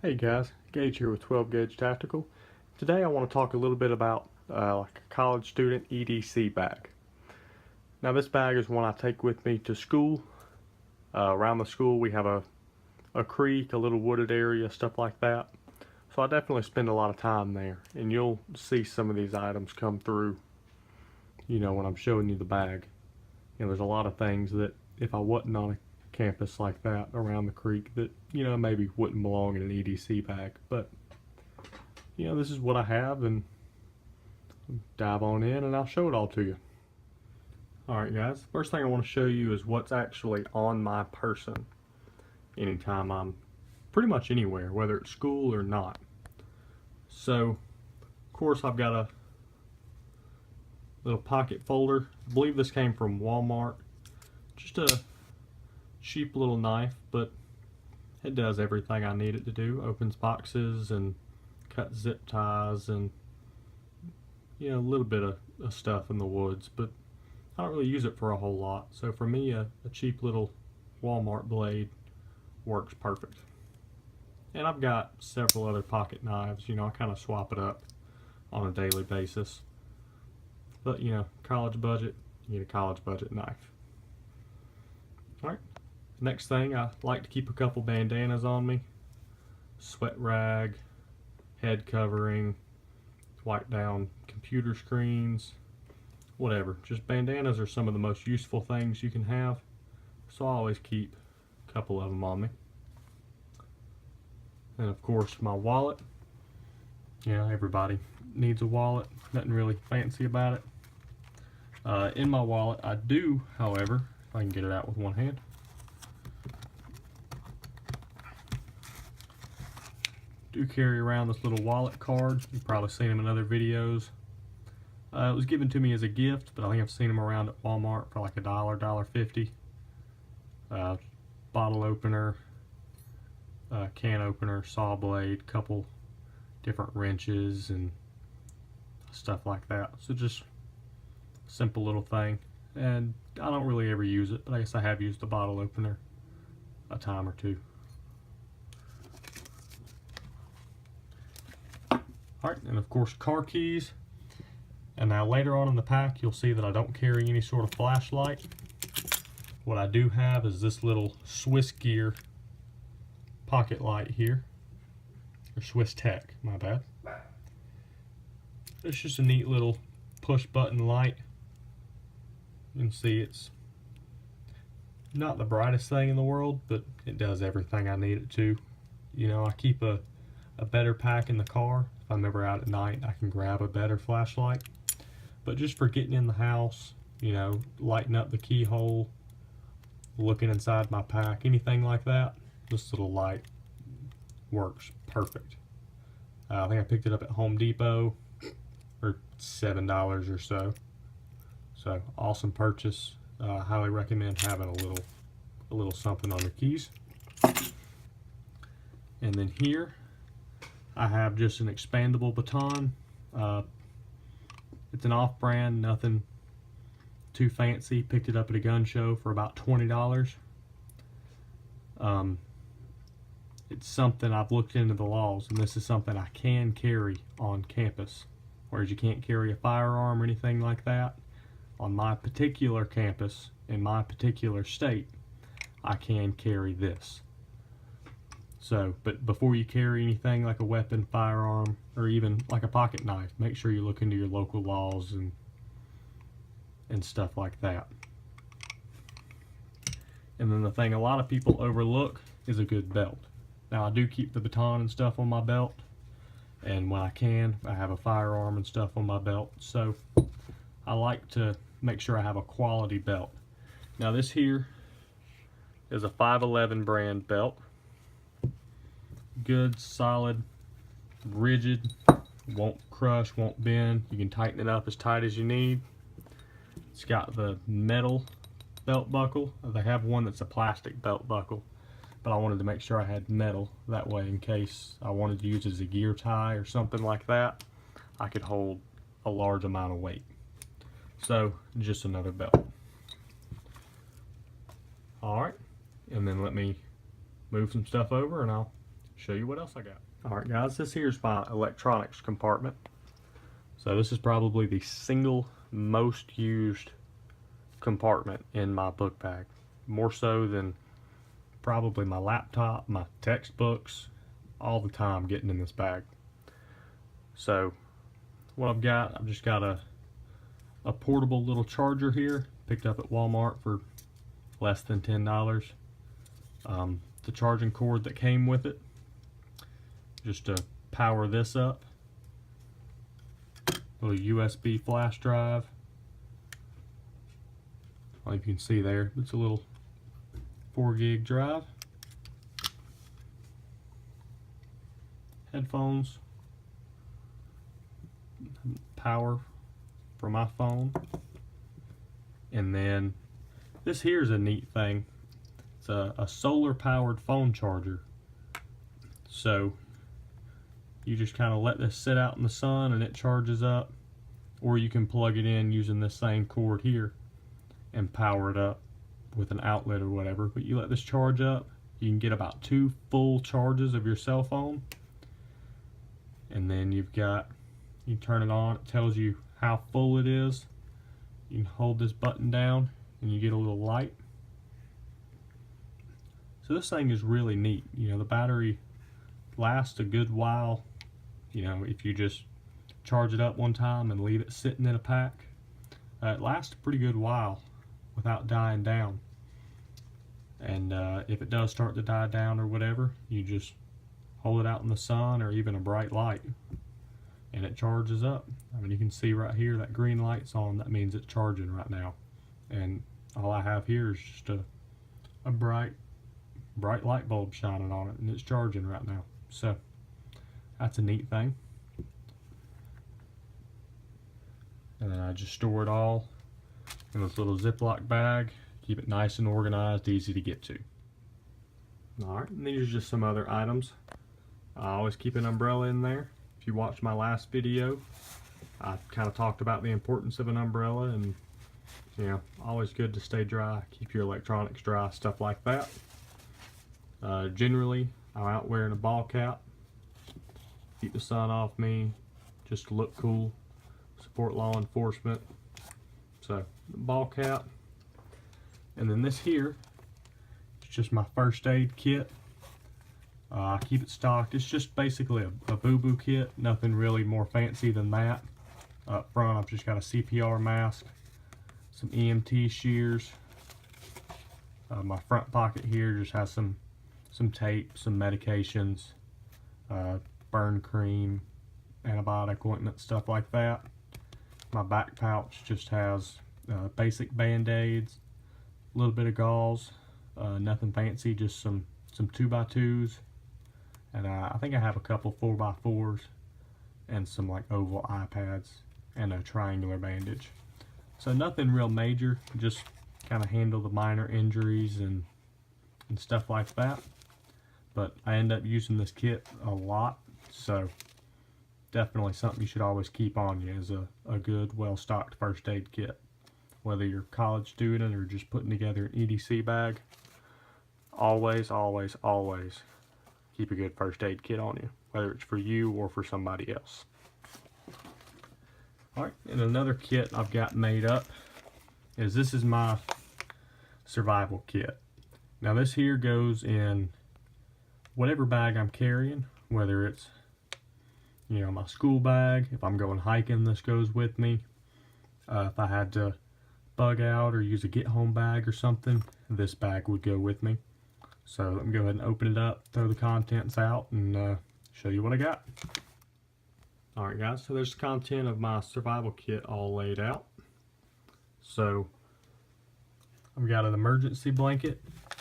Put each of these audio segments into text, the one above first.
Hey guys, Gage here with 12 Gauge Tactical. Today I want to talk a little bit about like a college student EDC bag. Now this bag is one I take with me to school. Around the school we have a creek, a little wooded area, stuff like that. So I definitely spend a lot of time there, and you'll see some of these items come through, when I'm showing you the bag. There's a lot of things that if I wasn't on a campus like that around the creek that maybe wouldn't belong in an EDC bag, but this is what I have, and dive on in and I'll show it all to you. Alright guys, first thing I want to show you is what's actually on my person anytime I'm pretty much anywhere, whether it's school or not. So of course I've got a little pocket folder. I believe this came from Walmart. Just a cheap little knife, but it does everything I need it to do. Opens boxes and cuts zip ties and a little bit of stuff in the woods, but I don't really use it for a whole lot. So for me, a cheap little Walmart blade works perfect. And I've got several other pocket knives. I kind of swap it up on a daily basis. But college budget, you need a college budget knife. Alright. Next thing, I like to keep a couple bandanas on me. Sweat rag, head covering, wipe down computer screens, whatever. Just bandanas are some of the most useful things you can have, so I always keep a couple of them on me. And of course my wallet. Everybody needs a wallet. Nothing really fancy about it. In my wallet I do, however, if I can get it out with one hand, do carry around this little wallet card. You've probably seen them in other videos. It was given to me as a gift, but I think I've seen them around at Walmart for like $1, $1.50. Bottle opener, can opener, saw blade, couple different wrenches and stuff like that. So just a simple little thing. And I don't really ever use it, but I guess I have used the bottle opener a time or two. Alright, and of course car keys. And now later on in the pack you'll see that I don't carry any sort of flashlight. What I do have is this little Swiss Gear pocket light here. Or Swiss Tech, my bad. It's just a neat little push button light. You can see it's not the brightest thing in the world, but it does everything I need it to. I keep a better pack in the car. If I'm ever out at night, I can grab a better flashlight. But just for getting in the house, lighting up the keyhole, looking inside my pack, anything like that, this little light works perfect. I think I picked it up at Home Depot for $7 or so. So awesome purchase. Highly recommend having a little something on your keys. And then here I have just an expandable baton. It's an off-brand, nothing too fancy. Picked it up at a gun show for about $20. It's something I've looked into the laws, and this is something I can carry on campus, whereas you can't carry a firearm or anything like that. On my particular campus, in my particular state, I can carry this. So, but before you carry anything like a weapon, firearm, or even like a pocket knife, make sure you look into your local laws and stuff like that. And then the thing a lot of people overlook is a good belt. Now I do keep the baton and stuff on my belt, and when I can, I have a firearm and stuff on my belt. So I like to make sure I have a quality belt. Now this here is a 511 brand belt. Good, solid, rigid, won't crush, won't bend. You can tighten it up as tight as you need. It's got the metal belt buckle. They have one that's a plastic belt buckle, but I wanted to make sure I had metal. That way, in case I wanted to use it as a gear tie or something like that, I could hold a large amount of weight. So, just another belt. Alright, and then let me move some stuff over and I'll show you what else I got. Alright guys, this here's my electronics compartment. So this is probably the single most used compartment in my book bag. More so than probably my laptop, my textbooks, all the time getting in this bag. So what I've just got a portable little charger here, picked up at Walmart for less than $10. The charging cord that came with it, just to power this up. Little USB flash drive. Well, you can see there, it's a little 4 gig drive. Headphones. Power for my phone. And then this here is a neat thing. It's a solar powered phone charger. So you just kind of let this sit out in the sun and it charges up, or you can plug it in using this same cord here and power it up with an outlet or whatever. But you let this charge up, you can get about 2 full charges of your cell phone. And then you turn it on, it tells you how full it is. You can hold this button down and you get a little light. So this thing is really neat. You know, the battery lasts a good while. You know, if you just charge it up one time and leave it sitting in a pack, it lasts a pretty good while without dying down. And if it does start to die down or whatever, you just hold it out in the sun or even a bright light and it charges up. I mean, you can see right here that green light's on. That means it's charging right now. And all I have here is just a bright light bulb shining on it, and it's charging right now. So that's a neat thing. And then I just store it all in this little Ziploc bag. Keep it nice and organized, easy to get to. Alright, and these are just some other items. I always keep an umbrella in there. If you watched my last video, I kind of talked about the importance of an umbrella, and you know, always good to stay dry, keep your electronics dry, stuff like that. Generally, I'm out wearing a ball cap, keep the sun off me, just to look cool, support law enforcement. So, the ball cap. And then this here, it's just my first aid kit. I keep it stocked. It's just basically a boo-boo kit, nothing really more fancy than that. Up front, I've just got a CPR mask, some EMT shears. My front pocket here just has some tape, some medications, burn cream, antibiotic ointment, stuff like that. My back pouch just has basic band-aids, a little bit of gauze, nothing fancy, just some 2x2s, and I think I have a couple 4x4s and some like oval eye pads and a triangular bandage. So nothing real major, just kind of handle the minor injuries and stuff like that. But I end up using this kit a lot, so definitely something you should always keep on you is a good, well-stocked first aid kit. Whether you're a college student or just putting together an EDC bag, always, always, always keep a good first aid kit on you, whether it's for you or for somebody else. Alright, and another kit I've got made up is this is my survival kit. Now this here goes in whatever bag I'm carrying, whether it's, you know, my school bag. If I'm going hiking, this goes with me. If I had to bug out or use a get home bag or something, this bag would go with me. So let me go ahead and open it up, throw the contents out, and show you what I got. Alright guys, so there's the content of my survival kit all laid out. So I've got an emergency blanket.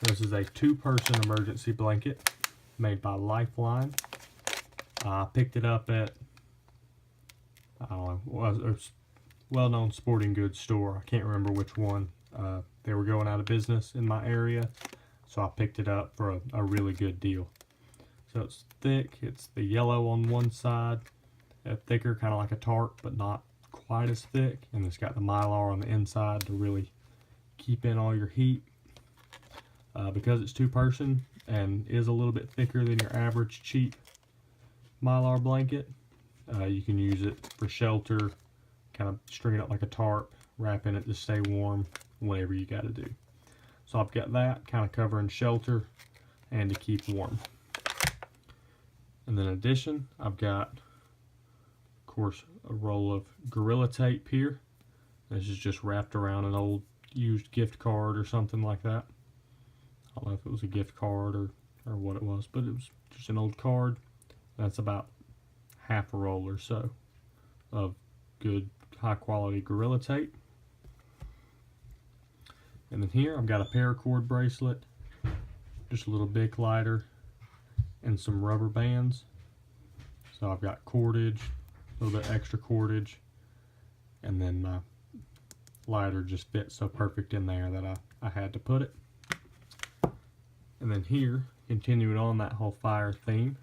This is a 2-person emergency blanket made by Lifeline. I picked it up at, I don't know, a well-known sporting goods store. I can't remember which one. They were going out of business in my area, so I picked it up for a really good deal. So it's thick, it's the yellow on one side, thicker, kind of like a tarp, but not quite as thick, and it's got the Mylar on the inside to really keep in all your heat. Because it's 2-person, and is a little bit thicker than your average cheap Mylar blanket. You can use it for shelter, kind of string it up like a tarp, wrap in it to stay warm, whatever you got to do. So I've got that kind of covering shelter and to keep warm. And then in addition, I've got, of course, a roll of Gorilla Tape here. This is just wrapped around an old used gift card or something like that. I don't know if it was a gift card or what it was, but it was just an old card. That's about half a roll or so of good high quality Gorilla Tape. And then here I've got a paracord bracelet, just a little Bic lighter, and some rubber bands. So I've got cordage, a little bit extra cordage, and then my lighter just fits so perfect in there that I had to put it. And then here, continuing on that whole fire theme,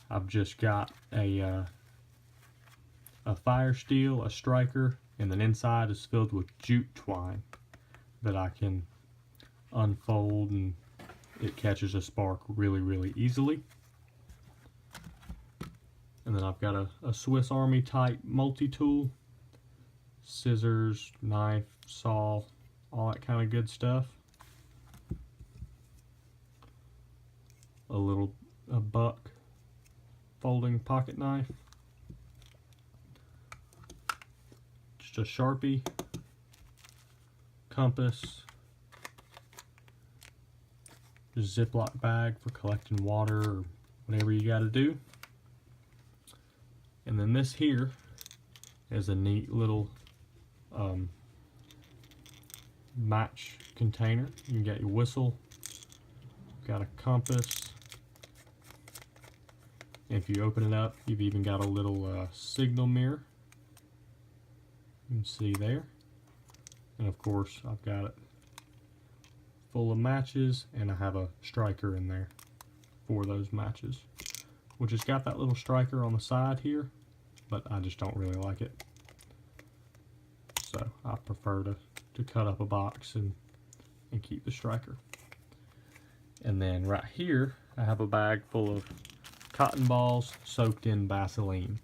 I've just got a fire steel, a striker, and then inside is filled with jute twine that I can unfold, and it catches a spark really easily. And then I've got a Swiss Army type multi-tool, scissors, knife, saw, all that kind of good stuff. A buck folding pocket knife, just a Sharpie, compass, just Ziploc bag for collecting water or whatever you got to do. And then this here is a neat little match container. You got your whistle, got a compass. If you open it up, you've even got a little signal mirror. You can see there. And of course, I've got it full of matches, and I have a striker in there for those matches, which has got that little striker on the side here, but I just don't really like it. So I prefer to cut up a box and keep the striker. And then right here, I have a bag full of cotton balls soaked in Vaseline.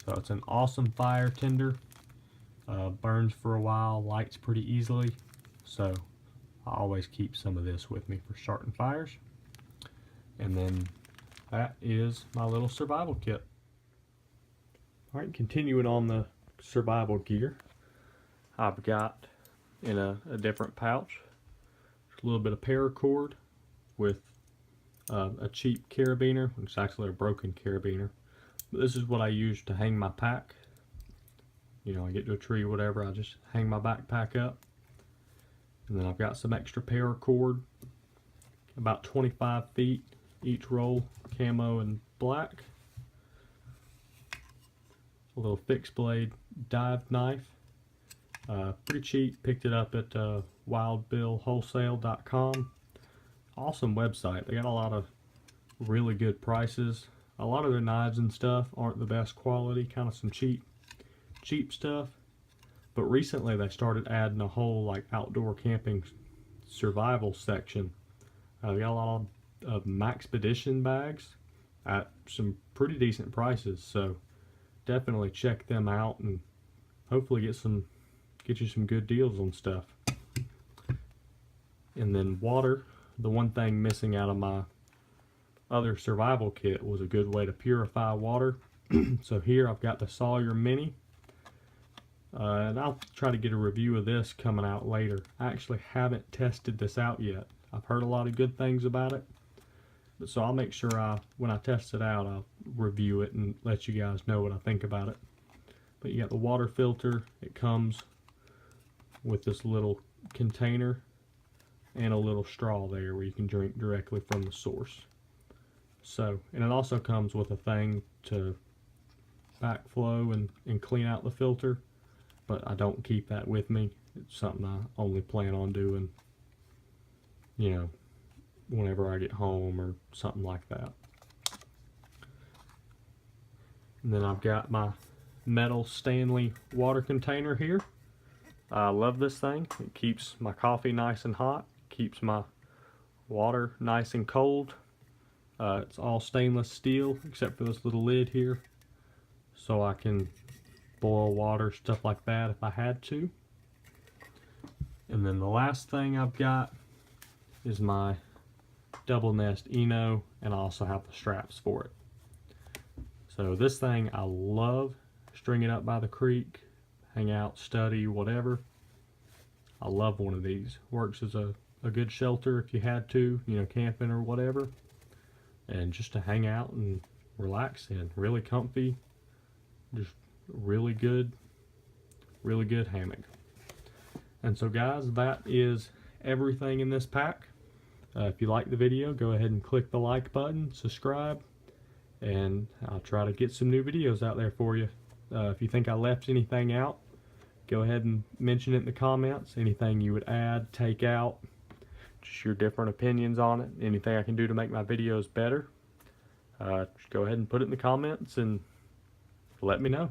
So it's an awesome fire tinder. Burns for a while, lights pretty easily. So I always keep some of this with me for starting fires. And then that is my little survival kit. Alright, continuing on the survival gear, I've got in a different pouch a little bit of paracord with a cheap carabiner, which is actually a broken carabiner. But this is what I use to hang my pack. You know, I get to a tree or whatever, I just hang my backpack up. And then I've got some extra paracord, about 25 feet each roll, camo and black. A little fixed blade dive knife. Pretty cheap, picked it up at wildbillwholesale.com. Awesome website. They got a lot of really good prices. A lot of their knives and stuff aren't the best quality, kind of some cheap stuff. But recently they started adding a whole like outdoor camping survival section. They got a lot of Maxpedition bags at some pretty decent prices, so definitely check them out and hopefully get you some good deals on stuff. And then water. The one thing missing out of my other survival kit was a good way to purify water. So here I've got the Sawyer Mini. And I'll try to get a review of this coming out later. I actually haven't tested this out yet. I've heard a lot of good things about it. So I'll make sure when I test it out, I'll review it and let you guys know what I think about it. But you got the water filter. It comes with this little container and a little straw there where you can drink directly from the source. So, and it also comes with a thing to backflow and clean out the filter, but I don't keep that with me. It's something I only plan on doing, you know, whenever I get home or something like that. And then I've got my metal Stanley water container here. I love this thing. It keeps my coffee nice and hot, keeps my Water nice and cold. It's all stainless steel except for this little lid here, so I can boil water, stuff like that if I had to. And then the last thing I've got is my double nest Eno, and I also have the straps for it. So this thing I love. String it up by the creek, hang out, study, whatever. I love one of these. Works as a good shelter if you had to, you know, camping or whatever. And just to hang out and relax in. Really comfy. Just really good hammock. And so guys, that is everything in this pack. If you like the video, go ahead and click the like button, subscribe, and I'll try to get some new videos out there for you. If you think I left anything out, go ahead and mention it in the comments. Anything you would add, take out, just your different opinions on it. Anything I can do to make my videos better, just go ahead and put it in the comments and let me know.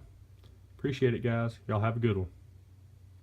Appreciate it, guys. Y'all have a good one.